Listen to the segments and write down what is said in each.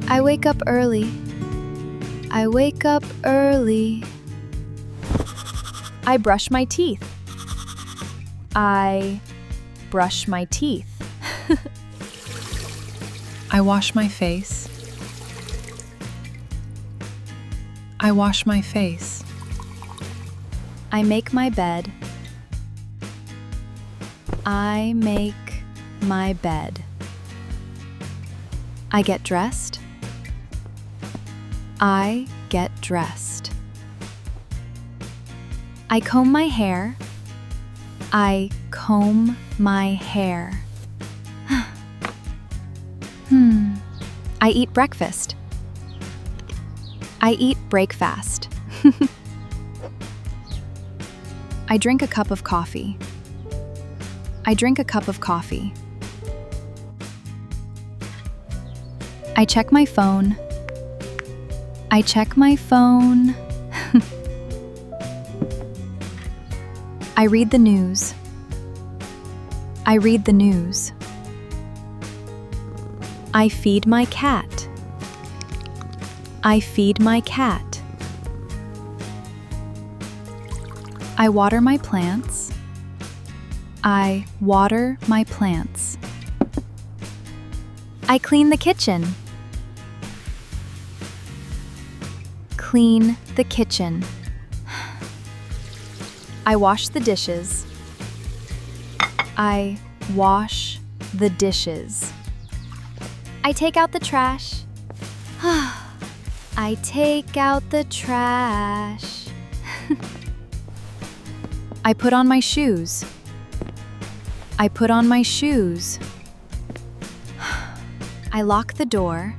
I wake up early. I wake up early. I brush my teeth. I brush my teeth. I wash my face. I wash my face. I make my bed. I make my bed. I get dressed. I get dressed. I comb my hair. I comb my hair. I eat breakfast. I eat breakfast. I drink a cup of coffee. I drink a cup of coffee. I check my phone. I check my phone. I read the news. I read the news. I feed my cat. I feed my cat. I water my plants. I water my plants. I clean the kitchen. Clean the kitchen. I wash the dishes. I wash the dishes. I take out the trash. I take out the trash. I put on my shoes. I put on my shoes. I lock the door.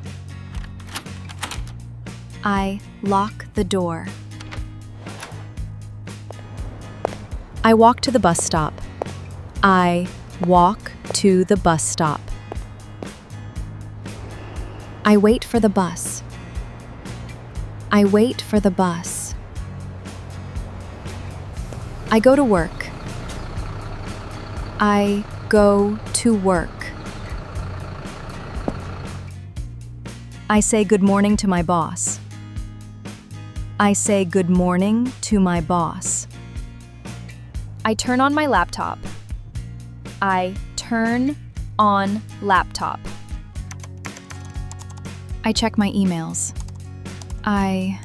I lock the door. I walk to the bus stop. I walk to the bus stop. I wait for the bus. I wait for the bus. I go to work. I go to work. I say good morning to my boss. I say good morning to my boss. I turn on my laptop. I turn on laptop. I check my emails. I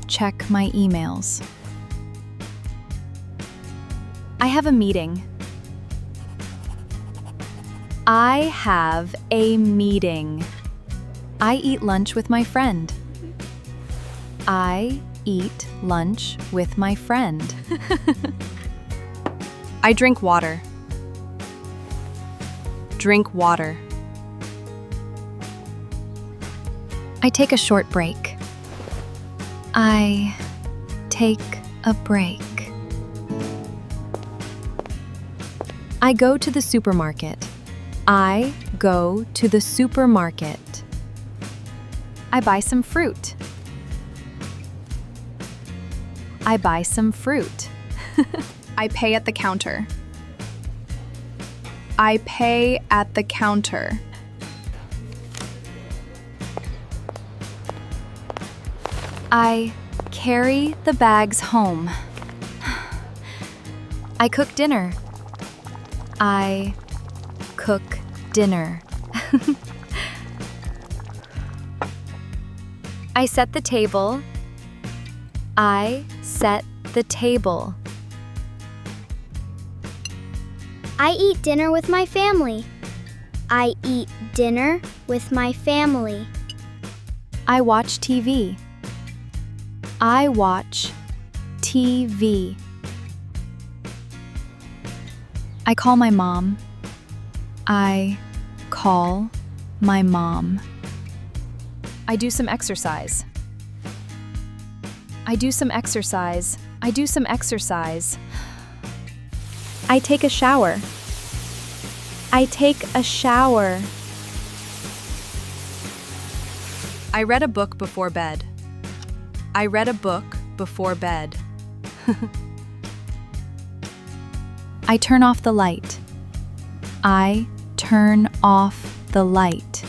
check my emails. I have a meeting. I have a meeting. I eat lunch with my friend. I eat lunch with my friend. I drink water. Drink water. I take a short break. I take a break. I go to the supermarket. I go to the supermarket. I buy some fruit. I buy some fruit. I pay at the counter. I pay at the counter. I carry the bags home. I cook dinner. I cook dinner. I set the table. I set the table. I eat dinner with my family. I eat dinner with my family. I watch TV. I watch TV. I call my mom. I call my mom. I do some exercise. I do some exercise. I do some exercise. I take a shower. I take a shower. I read a book before bed. I read a book before bed. I turn off the light. I turn off the light.